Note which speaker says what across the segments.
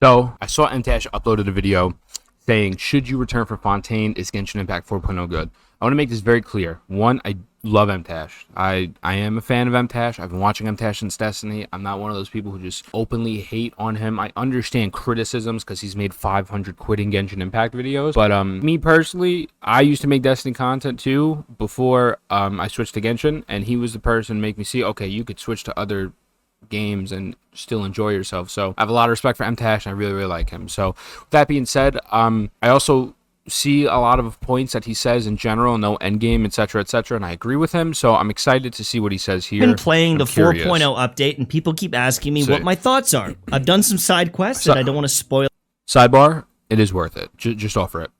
Speaker 1: So I saw MTashed uploaded a video saying, should you return for Fontaine? Is Genshin Impact 4.0 good? I want to make this very clear. One, I love MTashed. I am a fan of MTashed. I've been watching MTashed since Destiny. I'm not one of those people who just openly hate on him. I understand criticisms because he's made 500 quitting Genshin Impact videos. But me personally, I used to make Destiny content too before I switched to Genshin. And he was the person to make me see, okay, you could switch to other games and still enjoy yourself. So I have a lot of respect for MTashed, and I really like him. So with that being said, I also see a lot of points that he says in general, no endgame, etc., etc., and I agree with him. So I'm excited to see what he says here.
Speaker 2: I've been playing the 4.0 update, and people keep asking me what my thoughts are. I've done some side quests that I don't want to spoil.
Speaker 1: Sidebar, it is worth it. Just offer it.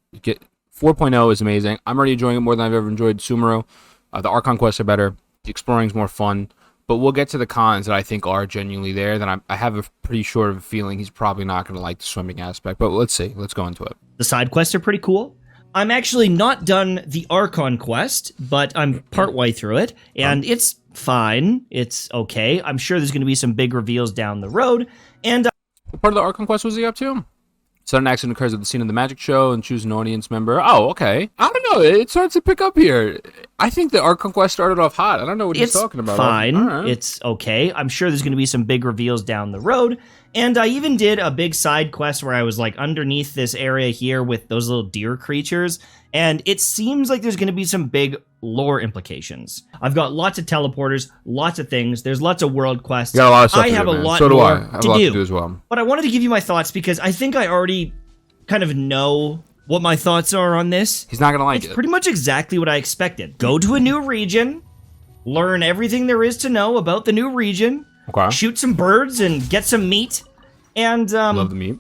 Speaker 1: 4.0 is amazing. I'm already enjoying it more than I've ever enjoyed Sumeru. The Archon quests are better. The exploring is more fun. But we'll get to the cons that I think are genuinely there. Then I have a pretty short of a feeling he's probably not going to like the swimming aspect. But let's see. Let's go into it.
Speaker 2: The side quests are pretty cool. I'm actually not done the Archon quest, but I'm partway through it, and it's fine. It's okay. I'm sure there's going to be some big reveals down the road. And
Speaker 1: what part of the Archon quest was he up to? Sudden accident occurs at the scene of the magic show and choose an audience member. Oh, okay. I don't know. It starts to pick up here. I think the Archon quest started off hot. I don't know what he's talking about.
Speaker 2: It's fine. Right. It's okay. I'm sure there's going to be some big reveals down the road. And I even did a big side quest where I was like underneath this area here with those little deer creatures. And it seems like there's going to be some big lore implications. I've got lots of teleporters, lots of things. There's lots of world quests.
Speaker 1: You got a lot of stuff
Speaker 2: I have
Speaker 1: to do,
Speaker 2: a
Speaker 1: man.
Speaker 2: lot
Speaker 1: so do
Speaker 2: more
Speaker 1: I. I have a lot to do as well.
Speaker 2: But I wanted to give you my thoughts because I think I already kind of know what my thoughts are on this.
Speaker 1: He's not going to like it.
Speaker 2: It's pretty much exactly what I expected. Go to a new region, learn everything there is to know about the new region, shoot some birds and get some meat. And
Speaker 1: love the meat.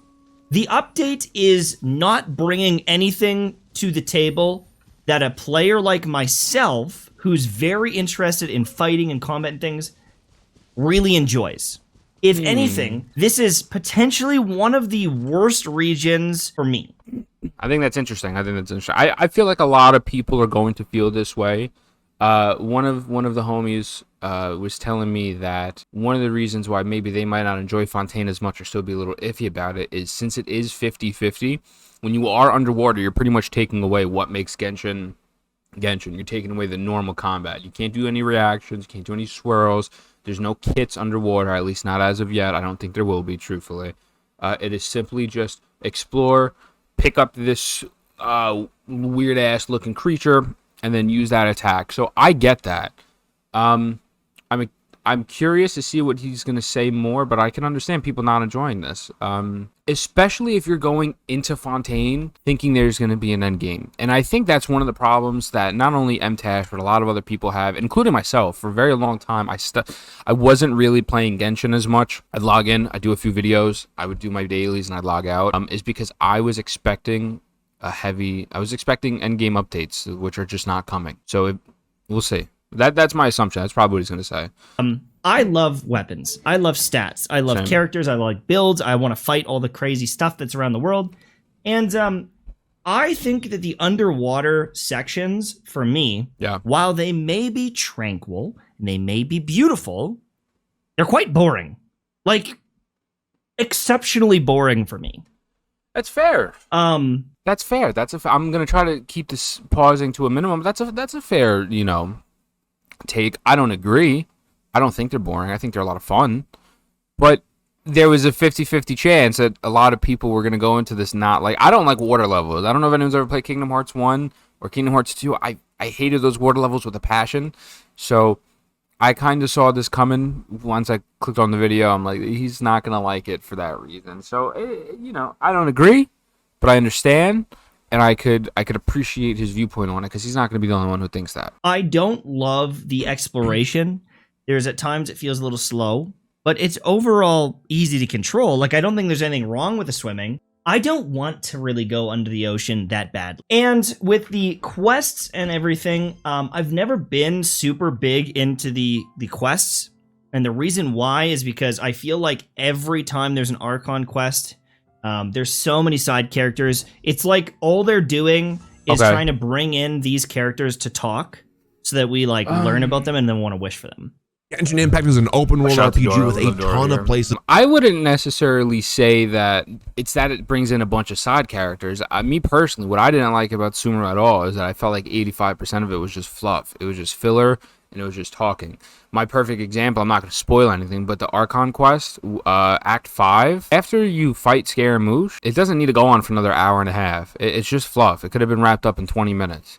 Speaker 2: The update is not bringing anything to the table that a player like myself, who's very interested in fighting and combat and things, really enjoys. If anything, this is potentially one of the worst regions for me.
Speaker 1: I think that's interesting. I feel like a lot of people are going to feel this way. One of the homies was telling me that one of the reasons why maybe they might not enjoy Fontaine as much or still be a little iffy about it is since it is 50-50, when you are underwater, you're pretty much taking away what makes Genshin. You're taking away the normal combat. You can't do any reactions, you can't do any swirls. There's no kits underwater, at least not as of yet. I don't think there will be, truthfully. It is simply just explore, pick up this weird-ass looking creature, and then use that attack. So I get that. I'm curious to see what he's going to say more, but I can understand people not enjoying this. Especially if you're going into Fontaine thinking there's going to be an end game. And I think that's one of the problems that not only MTashed, but a lot of other people have, including myself. For a very long time, I wasn't really playing Genshin as much. I'd log in, I'd do a few videos, I would do my dailies, and I'd log out. Is because I was expecting end game updates, which are just not coming. So we'll see. That's my assumption. That's probably what he's going to say.
Speaker 2: I love weapons. I love stats. I love characters. I like builds. I want to fight all the crazy stuff that's around the world. And I think that the underwater sections, for me, while they may be tranquil and they may be beautiful, they're quite boring. Like, exceptionally boring for me.
Speaker 1: That's fair. That's fair. I'm going to try to keep this pausing to a minimum. That's a fair, take. I don't agree. I don't think they're boring. I think they're a lot of fun. But there was a 50-50 chance that a lot of people were going to go into this not like... I don't like water levels. I don't know if anyone's ever played Kingdom Hearts 1 or Kingdom Hearts 2. I hated those water levels with a passion. So I kind of saw this coming once I clicked on the video. I'm like, he's not going to like it for that reason. So, I don't agree, but I understand. And I could appreciate his viewpoint on it because he's not going to be the only one who thinks that.
Speaker 2: I don't love the exploration. There's at times it feels a little slow, but it's overall easy to control. Like, I don't think there's anything wrong with the swimming. I don't want to really go under the ocean that badly. And with the quests and everything, I've never been super big into the quests. And the reason why is because I feel like every time there's an Archon quest, there's so many side characters. It's like all they're doing is trying to bring in these characters to talk so that we learn about them and then want to wish for them.
Speaker 3: Genshin Impact is an open world
Speaker 1: Shout out to
Speaker 3: RPG
Speaker 1: Dora.
Speaker 3: with
Speaker 1: We
Speaker 3: a
Speaker 1: love Dora
Speaker 3: ton
Speaker 1: here.
Speaker 3: of places.
Speaker 1: I wouldn't necessarily say that it's that it brings in a bunch of side characters. Me personally, what I didn't like about Sumeru at all is that I felt like 85% of it was just fluff. It was just filler, and it was just talking. My perfect example, I'm not going to spoil anything, but the Archon quest, Act 5, after you fight Scaramouche, it doesn't need to go on for another hour and a half. It's just fluff. It could have been wrapped up in 20 minutes.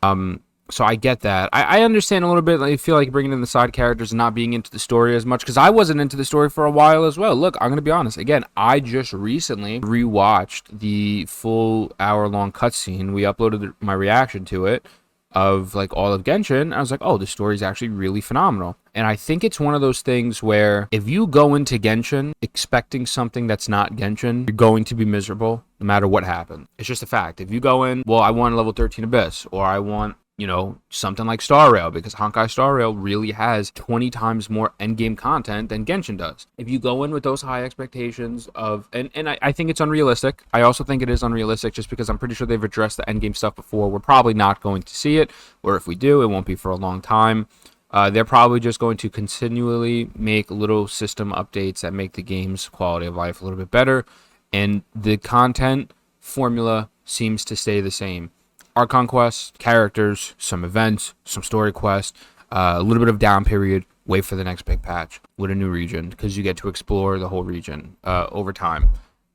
Speaker 1: So I get that. I understand a little bit. I feel like bringing in the side characters and not being into the story as much, because I wasn't into the story for a while as well. Look, I'm going to be honest. Again, I just recently rewatched the full hour-long cutscene. We uploaded my reaction to it of like all of Genshin. I was like, oh, the story is actually really phenomenal. And I think it's one of those things where if you go into Genshin expecting something that's not Genshin, you're going to be miserable no matter what happens. It's just a fact. If you go in, well, I want level 13 Abyss, or I want, you know, something like Star Rail, because Honkai Star Rail really has 20 times more endgame content than Genshin does. If you go in with those high expectations of, and I think it's unrealistic. I also think it is unrealistic just because I'm pretty sure they've addressed the endgame stuff before. We're probably not going to see it, or if we do, it won't be for a long time. They're probably just going to continually make little system updates that make the game's quality of life a little bit better, and the content formula seems to stay the same. Archon quests, characters, some events, some story quests, a little bit of down period, wait for the next big patch with a new region, because you get to explore the whole region over time.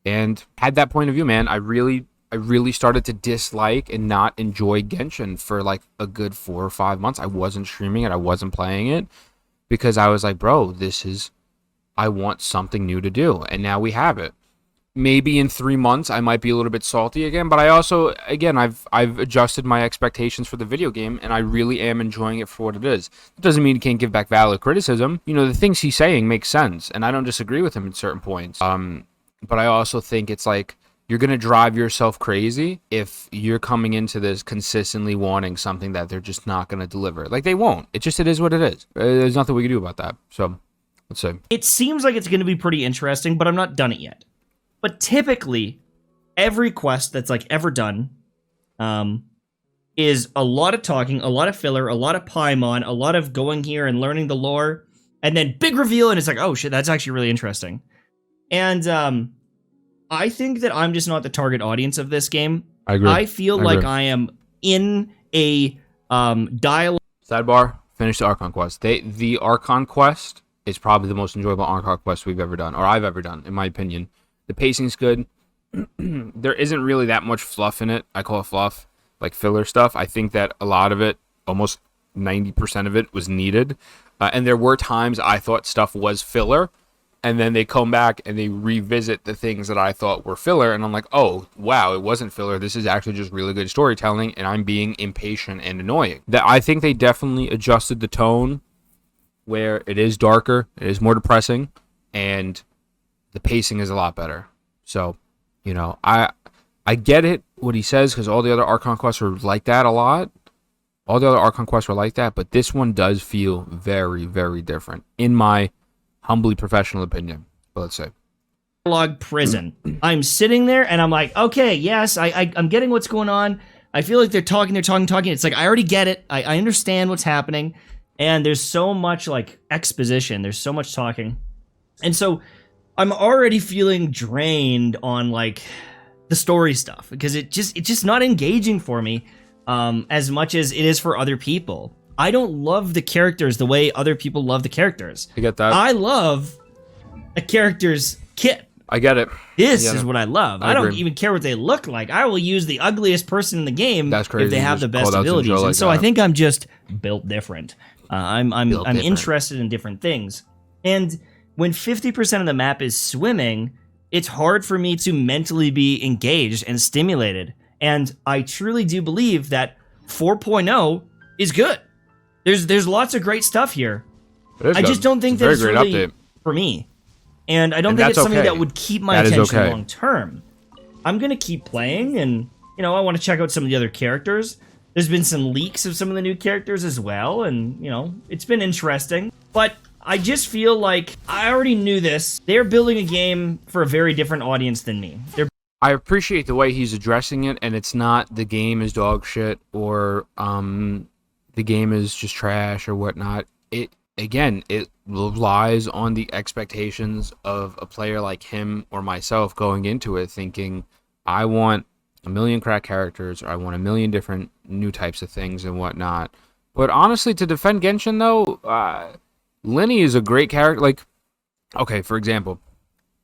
Speaker 1: And had that point of view, man, I really started to dislike and not enjoy Genshin for like a good 4 or 5 months. I wasn't streaming it, I wasn't playing it, because I was like, bro, I want something new to do, and now we have it. Maybe in 3 months I might be a little bit salty again, but I also, again, I've adjusted my expectations for the video game, and I really am enjoying it for what it is. It doesn't mean he can't give back valid criticism. You know, the things he's saying make sense, and I don't disagree with him at certain points. But I also think it's like, you're going to drive yourself crazy if you're coming into this consistently wanting something that they're just not going to deliver. Like, they won't. It is what it is. There's nothing we can do about that. So, let's see.
Speaker 2: It seems like it's going to be pretty interesting, but I'm not done it yet. But typically, every quest that's like ever done is a lot of talking, a lot of filler, a lot of Paimon, a lot of going here and learning the lore, and then big reveal, and it's like, oh shit, that's actually really interesting. And I think that I'm just not the target audience of this game.
Speaker 1: I agree.
Speaker 2: I feel like I am in a dialogue.
Speaker 1: Sidebar, finish the Archon quest. The Archon quest is probably the most enjoyable Archon quest we've ever done, or I've ever done, in my opinion. The pacing's good. There isn't really that much fluff in it. I call it fluff, like filler stuff. I think that a lot of it, almost 90% of it, was needed. And there were times I thought stuff was filler, and then they come back and they revisit the things that I thought were filler, and I'm like, oh, wow, it wasn't filler. This is actually just really good storytelling, and I'm being impatient and annoying. I think they definitely adjusted the tone where it is darker, it is more depressing, and the pacing is a lot better. So, you know, I get it, what he says, because all the other Archon quests are like that a lot. All the other Archon quests were like that, but this one does feel very, very different, in my humbly professional opinion. But let's say.
Speaker 2: Dialogue prison. I'm sitting there and I'm like, okay, yes, I'm getting what's going on. I feel like they're talking. It's like, I already get it. I understand what's happening. And there's so much like exposition. There's so much talking. And so I'm already feeling drained on like the story stuff, because it's just not engaging for me as much as it is for other people. I don't love the characters the way other people love the characters.
Speaker 1: I get that.
Speaker 2: I love a character's kit.
Speaker 1: I get it.
Speaker 2: This is what I love. I don't
Speaker 1: agree.
Speaker 2: even care what they look like. I will use the ugliest person in the game
Speaker 1: That's crazy.
Speaker 2: if they have the
Speaker 1: Just
Speaker 2: best
Speaker 1: called out some
Speaker 2: abilities.
Speaker 1: Joe
Speaker 2: And
Speaker 1: like
Speaker 2: so I
Speaker 1: that.
Speaker 2: think I'm just built different. I'm
Speaker 1: Built different.
Speaker 2: interested in different things. And when 50% of the map is swimming, it's hard for me to mentally be engaged and stimulated. And I truly do believe that 4.0 is good. There's lots of great stuff here. I just don't think that it's really for me. And I don't think it's something that would keep my attention long term. I'm going to keep playing, and, you know, I want to check out some of the other characters. There's been some leaks of some of the new characters as well, and, you know, it's been interesting. But I just feel like I already knew this. They're building a game for a very different audience than me.
Speaker 1: I appreciate the way he's addressing it, and it's not the game is dog shit or the game is just trash or whatnot. again, it relies on the expectations of a player like him or myself going into it thinking, I want a million crack characters, or I want a million different new types of things and whatnot. But honestly, to defend Genshin, though, Lenny is a great character. Like, okay, for example,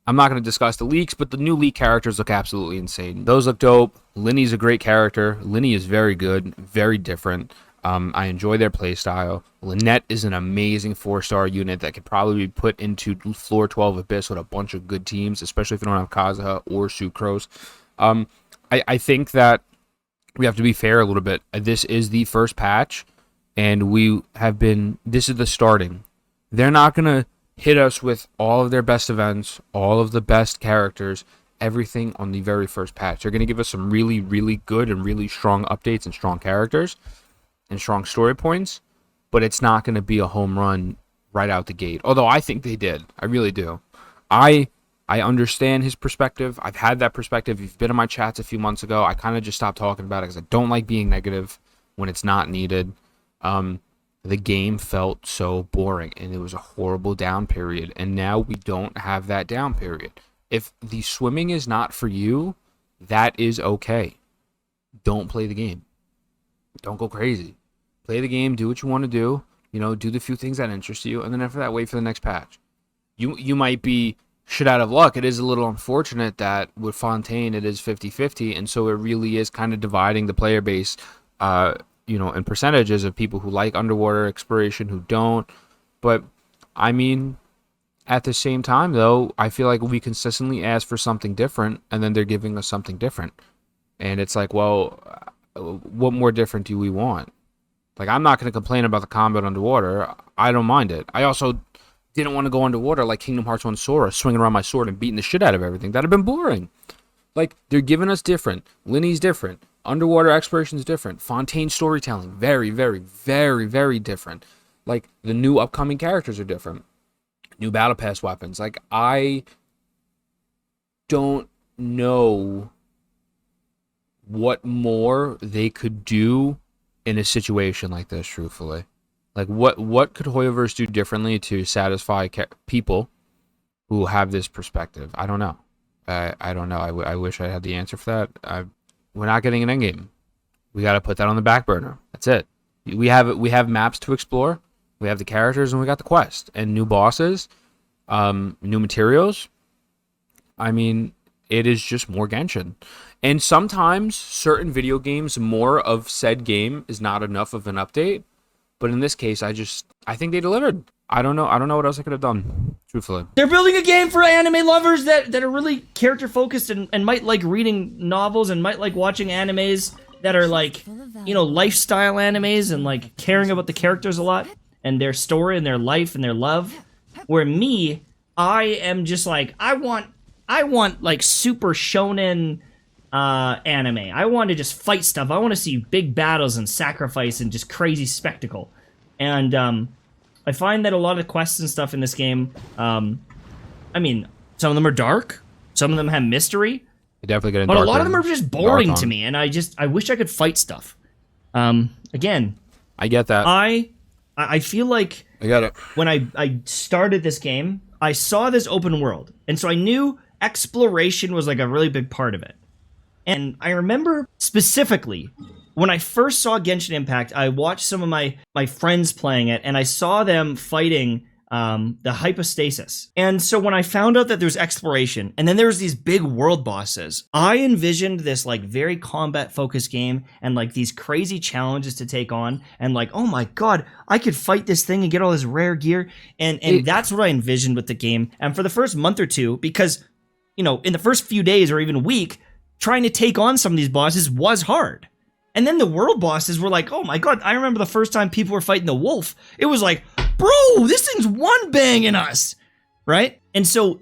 Speaker 1: I'm not going to discuss the leaks, but the new leak characters look absolutely insane. Those look dope. Linny's a great character. Linny is very good, very different. I enjoy their playstyle. Lynette is an amazing 4-star unit that could probably be put into floor 12 Abyss with a bunch of good teams, especially if you don't have Kazuha or Sucrose. I think that we have to be fair a little bit. This is the first patch, and this is the starting. They're not going to hit us with all of their best events, all of the best characters, everything on the very first patch. They're going to give us some really, really good and really strong updates and strong characters and strong story points, but it's not going to be a home run right out the gate. Although I think they did. I really do. I understand his perspective. I've had that perspective. If you've been in my chats a few months ago, I kind of just stopped talking about it because I don't like being negative when it's not needed. The game felt so boring, and it was a horrible down period, and now we don't have that down period. If the swimming is not for you, that is okay. Don't play the game. Don't go crazy. Play the game, do what you want to do, do the few things that interest you, and then after that, wait for the next patch. You might be shit out of luck. It is a little unfortunate that with Fontaine, it is 50-50, and so it really is kind of dividing the player base, in percentages of people who like underwater exploration, who don't. But I mean, at the same time, though, I feel like we consistently ask for something different, and then they're giving us something different. And it's like, well, what more different do we want? Like, I'm not going to complain about the combat underwater. I don't mind it. I also didn't want to go underwater like Kingdom Hearts 1 Sora, swinging around my sword and beating the shit out of everything. That'd have been boring. Like, they're giving us different. Linny's different. Underwater exploration is different. Fontaine storytelling, very, very, very, very different. Like, the new upcoming characters are different. New battle pass weapons. Like, I don't know what more they could do in a situation like this, truthfully. Like, what could Hoyoverse do differently to satisfy people who have this perspective? I don't know. I don't know. I wish I had the answer for that. We're not getting an endgame. We got to put that on the back burner. That's it. We have maps to explore. We have the characters, and we got the quest and new bosses, new materials. I mean, it is just more Genshin. And sometimes certain video games, more of said game is not enough of an update. But in this case, I think they delivered. I don't know what else I could have done, truthfully.
Speaker 2: They're building a game for anime lovers that are really character focused and might like reading novels and might like watching animes that are like, lifestyle animes and like caring about the characters a lot and their story and their life and their love. Where me, I am just like, I want like super shonen anime. I want to just fight stuff. I want to see big battles and sacrifice and just crazy spectacle. And I find that a lot of quests and stuff in this game, some of them are dark, some of them have mystery,
Speaker 1: They definitely get in
Speaker 2: but a
Speaker 1: darker
Speaker 2: lot of them are just boring
Speaker 1: Marathon.
Speaker 2: to me, and I wish I could fight stuff. Again,
Speaker 1: I get that.
Speaker 2: I feel like
Speaker 1: I get it.
Speaker 2: when I started this game, I saw this open world, and so I knew exploration was like a really big part of it. And I remember specifically when I first saw Genshin Impact, I watched some of my friends playing it, and I saw them fighting the hypostasis. And so when I found out that there's exploration, and then there was these big world bosses, I envisioned this like very combat focused game and like these crazy challenges to take on, and like, oh my god, I could fight this thing and get all this rare gear. And that's what I envisioned with the game. And for the first month or two, because, in the first few days or even week, trying to take on some of these bosses was hard. And then the world bosses were like, oh my god, I remember the first time people were fighting the wolf. It was like, bro, this thing's one banging us, right? And so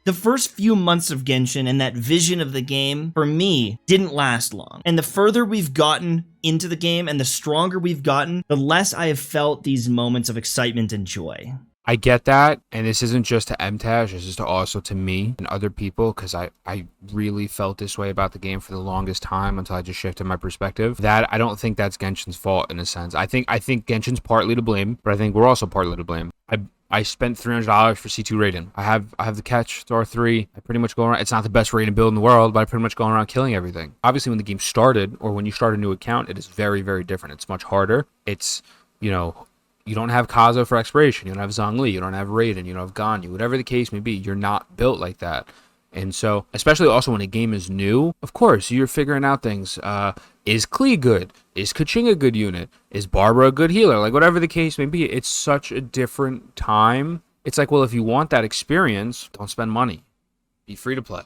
Speaker 2: the first few months of Genshin and that vision of the game, for me, didn't last long. And the further we've gotten into the game and the stronger we've gotten, the less I have felt these moments of excitement and joy.
Speaker 1: I get that, and this isn't just to MTash, this is also to me and other people, because I really felt this way about the game for the longest time until I just shifted my perspective. That I don't think that's Genshin's fault in a sense. I think Genshin's partly to blame, but I think we're also partly to blame. I spent $300 for C2 Raiden. I have the catch, it's R3. I pretty much go around. It's not the best Raiden build in the world, but I pretty much go around killing everything. Obviously, when the game started, or when you start a new account, it is very, very different. It's much harder. It's, you know, you don't have Kazo for exploration. You don't have Zhongli. You don't have Raiden. You don't have Ganyu. Whatever the case may be, you're not built like that. And so, especially also when a game is new, of course, you're figuring out things. Is Klee good? Is Keqing a good unit? Is Barbara a good healer? Like, whatever the case may be, it's such a different time. It's like, well, if you want that experience, don't spend money. Be free to play.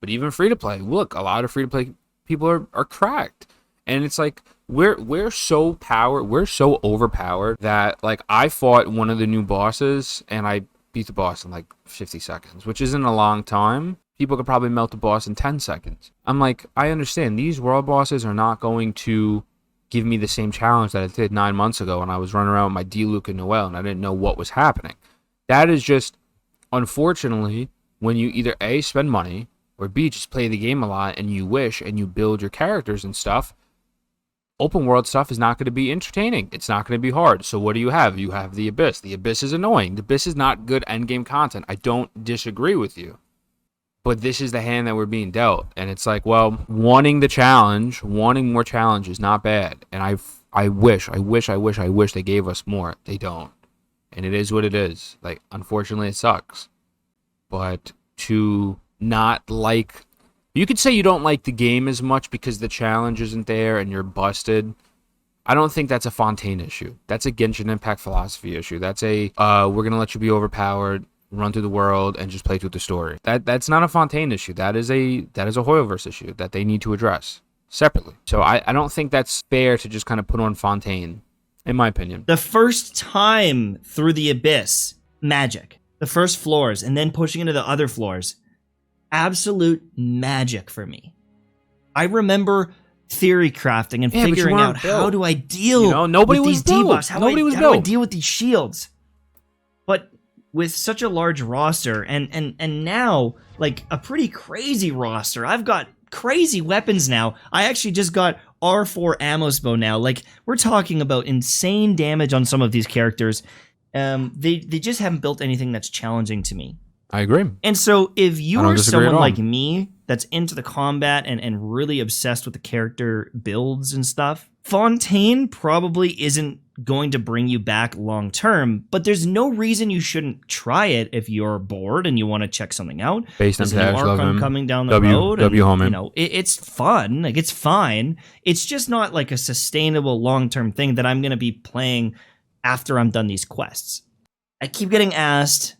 Speaker 1: But even free to play, look, a lot of free to play people are cracked. And it's like, we're so overpowered that, like, I fought one of the new bosses and I beat the boss in like 50 seconds, which isn't a long time. People could probably melt the boss in 10 seconds. I'm like, I understand these world bosses are not going to give me the same challenge that it did 9 months ago when I was running around with my Diluc and Noelle and I didn't know what was happening. That is just, unfortunately, when you either A, spend money, or B, just play the game a lot and you wish and you build your characters and stuff, open world stuff is not going to be entertaining. It's not going to be hard. So what do you have? You have the Abyss. The Abyss is annoying. The Abyss is not good endgame content. I don't disagree with you. But this is the hand that we're being dealt. And it's like, well, wanting the challenge, wanting more challenge is not bad. And I wish they gave us more. They don't. And it is what it is. Like, unfortunately, it sucks. But to not like... You could say you don't like the game as much because the challenge isn't there and you're busted. I don't think that's a Fontaine issue. That's a Genshin Impact philosophy issue. That's a, we're going to let you be overpowered, run through the world, and just play through the story. That's not a Fontaine issue. That is a Hoyoverse issue that they need to address separately. So I don't think that's fair to just kind of put on Fontaine, in my opinion.
Speaker 2: The first time through the Abyss, magic. The first floors, and then pushing into the other floors. Absolute magic for me. I remember theory crafting and figuring out how do I deal with these debuffs? How do I deal with these shields? But with such a large roster and now like a pretty crazy roster, I've got crazy weapons now. I actually just got R4 Amos bow now. Like, we're talking about insane damage on some of these characters. They just haven't built anything that's challenging to me.
Speaker 1: I agree.
Speaker 2: And so if you are someone like me that's into the combat and really obsessed with the character builds and stuff, Fontaine probably isn't going to bring you back long term, but there's no reason you shouldn't try it if you're bored and you want to check something out.
Speaker 1: Based on
Speaker 2: There's an Archon coming down the road.
Speaker 1: W home.
Speaker 2: You know, it's fun. Like, it's fine. It's just not like a sustainable long-term thing that I'm going to be playing after I'm done these quests. I keep getting asked,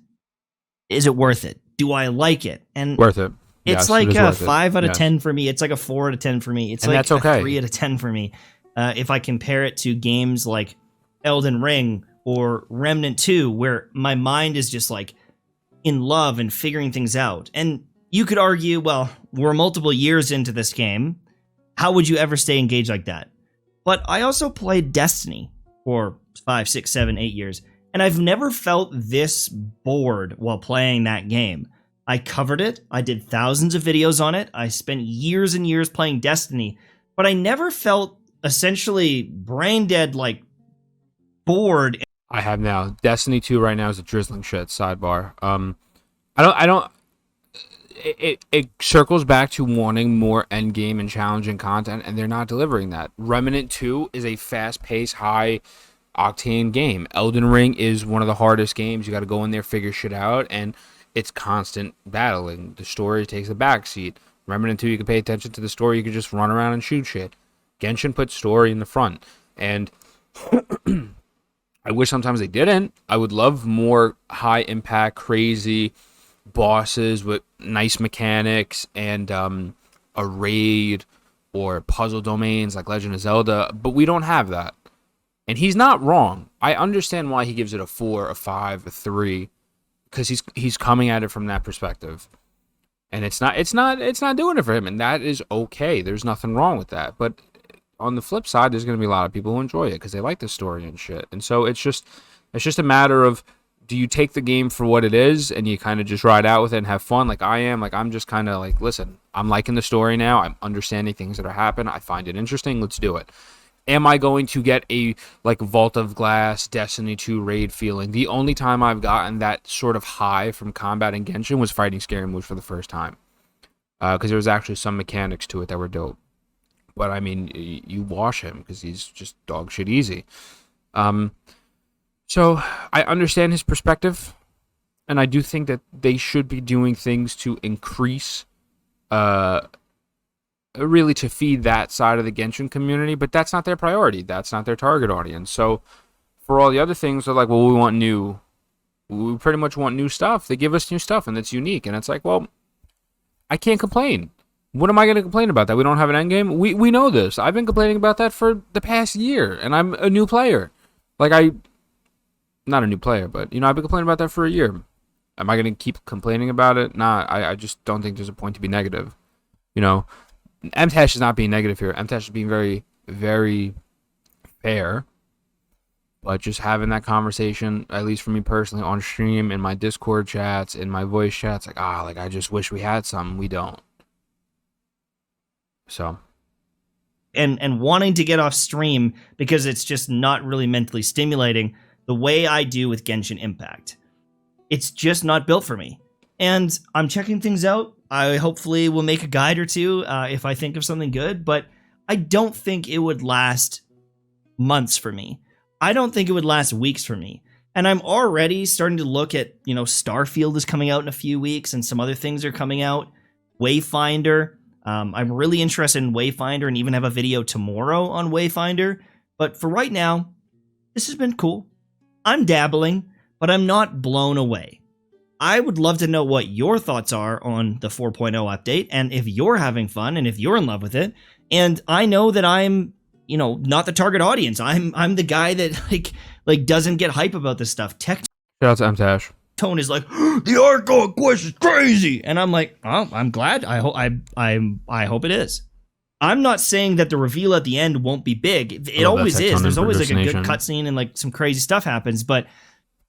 Speaker 2: is it worth it? Do I like it? And
Speaker 1: worth it.
Speaker 2: It's like a 5 out of 10 for me. It's like a 4 out of 10 for me. It's like a 3 out of 10 for me. If I compare it to games like Elden Ring or Remnant 2, where my mind is just like in love and figuring things out. And you could argue, well, we're multiple years into this game. How would you ever stay engaged like that? But I also played Destiny for 5, 6, 7, 8 years. And I've never felt this bored while playing that game. I covered it. I did thousands of videos on it. I spent years and years playing Destiny. But I never felt essentially brain dead, like bored.
Speaker 1: I have now. Destiny 2 right now is a drizzling shit, sidebar. I don't it circles back to wanting more endgame and challenging content, and they're not delivering that. Remnant 2 is a fast-paced, high octane game. Elden Ring is one of the hardest games. You got to go in there, figure shit out, and it's constant battling. The story takes a backseat. Remnant 2, you can pay attention to the story. You can just run around and shoot shit. Genshin puts story in the front, and I wish sometimes they didn't. I would love more high impact, crazy bosses with nice mechanics and a raid or puzzle domains like Legend of Zelda, but we don't have that. And he's not wrong. I understand why he gives it a 4, a 5, a 3, because he's coming at it from that perspective. And it's not doing it for him, and that is okay. There's nothing wrong with that. But on the flip side, there's going to be a lot of people who enjoy it because they like the story and shit. And so it's just a matter of do you take the game for what it is and you kind of just ride out with it and have fun like I am? Like, I'm just kind of like, listen, I'm liking the story now. I'm understanding things that are happening. I find it interesting. Let's do it. Am I going to get a like Vault of Glass, Destiny 2 raid feeling? The only time I've gotten that sort of high from combat in Genshin was fighting Scary Moves for the first time. Because there was actually some mechanics to it that were dope. But I mean, you wash him because he's just dog shit easy. So I understand his perspective, and I do think that they should be doing things to increase, really to feed that side of the Genshin community, but that's not their priority. That's not their target audience. So for all the other things, they're like, well, we want new. We pretty much want new stuff. They give us new stuff, and it's unique. And it's like, well, I can't complain. What am I going to complain about? That we don't have an endgame? We know this. I've been complaining about that for the past year, and I'm a new player. Not a new player, but, I've been complaining about that for a year. Am I going to keep complaining about it? Nah, I just don't think there's a point to be negative. MTashed is not being negative here. MTashed is being very, very fair. But just having that conversation, at least for me personally, on stream, in my Discord chats, in my voice chats, I just wish we had something. We don't. So.
Speaker 2: And wanting to get off stream because it's just not really mentally stimulating the way I do with Genshin Impact. It's just not built for me. And I'm checking things out. I hopefully will make a guide or two if I think of something good, but I don't think it would last months for me. I don't think it would last weeks for me. And I'm already starting to look at, Starfield is coming out in a few weeks and some other things are coming out. Wayfinder. I'm really interested in Wayfinder and even have a video tomorrow on Wayfinder. But for right now, this has been cool. I'm dabbling, but I'm not blown away. I would love to know what your thoughts are on the 4.0 update and if you're having fun and if you're in love with it. And I know that I'm, not the target audience. I'm the guy that like doesn't get hype about this stuff.
Speaker 1: Shout out to MTashed.
Speaker 2: Tone is like, the Archon quest is crazy, and I'm like, oh, I'm glad. I hope it is. I'm not saying that the reveal at the end won't be big. It always is. There's always like a good cutscene and like some crazy stuff happens. But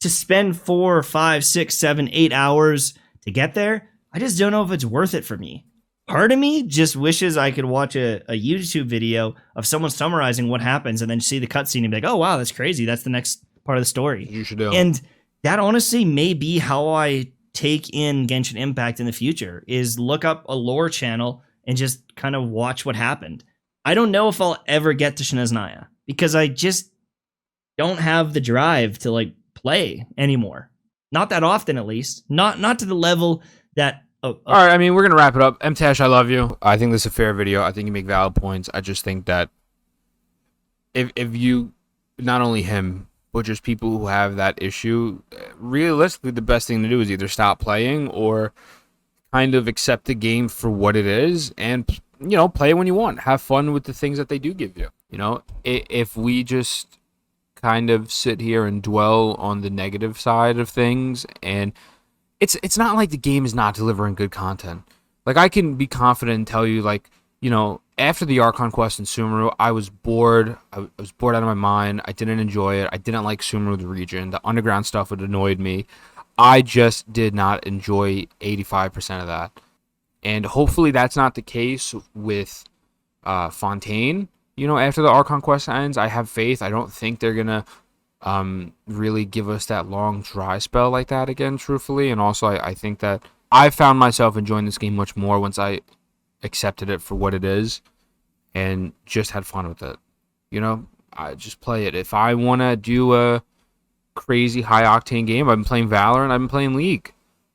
Speaker 2: to spend 4, 5, 6, 7, 8 hours to get there, I just don't know if it's worth it for me. Part of me just wishes I could watch a YouTube video of someone summarizing what happens and then see the cutscene and be like, oh, wow, that's crazy. That's the next part of the story.
Speaker 1: You should do.
Speaker 2: And that honestly may be how I take in Genshin Impact in the future, is look up a lore channel and just kind of watch what happened. I don't know if I'll ever get to Shineznaya because I just don't have the drive to like play anymore. Not that often, at least. Not to the level that...
Speaker 1: All right, I mean, we're going to wrap it up. MTash, I love you. I think this is a fair video. I think you make valid points. I just think that if you, not only him, but just people who have that issue, realistically, the best thing to do is either stop playing or kind of accept the game for what it is and, play when you want. Have fun with the things that they do give you. If we just kind of sit here and dwell on the negative side of things, and it's not like the game is not delivering good content. Like, I can be confident and tell you, like, after the Archon quest in Sumeru, I was bored. I was bored out of my mind. I didn't enjoy it. I didn't like Sumeru, the region. The underground stuff would annoyed me. I just did not enjoy 85% of that. And hopefully that's not the case with Fontaine. After the Archon quest ends, I have faith. I don't think they're going to really give us that long dry spell like that again, truthfully. And also, I think that I found myself enjoying this game much more once I accepted it for what it is and just had fun with it. I just play it. If I want to do a crazy high octane game, I've been playing Valorant, I've been playing League.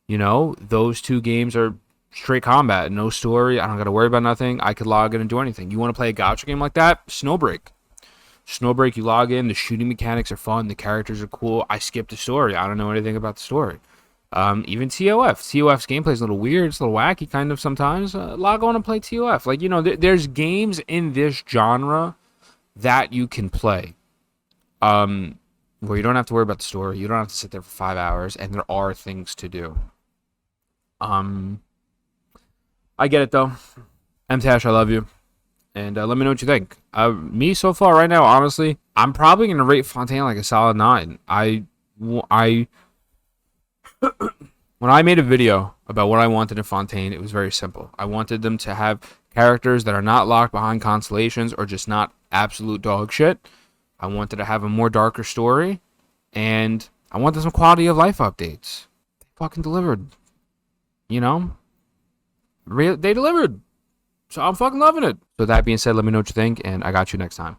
Speaker 1: Those two games are straight combat, no story. I don't got to worry about nothing. I could log in and do anything. You want to play a gacha game like that? Snowbreak, you log in, the shooting mechanics are fun, the characters are cool. I skipped the story. I don't know anything about the story. Even TOF. TOF's gameplay is a little weird. It's a little wacky kind of sometimes. Log on and play TOF. Like, there's games in this genre that you can play where you don't have to worry about the story. You don't have to sit there for 5 hours, and there are things to do. I get it, though. MTash, I love you. And let me know what you think. Me, so far, right now, honestly, I'm probably going to rate Fontaine like a solid 9. When I made a video about what I wanted in Fontaine, it was very simple. I wanted them to have characters that are not locked behind constellations or just not absolute dog shit. I wanted to have a more darker story, and I wanted some quality of life updates. They fucking delivered. You know? They delivered. So I'm fucking loving it. So that being said, let me know what you think, and I got you next time.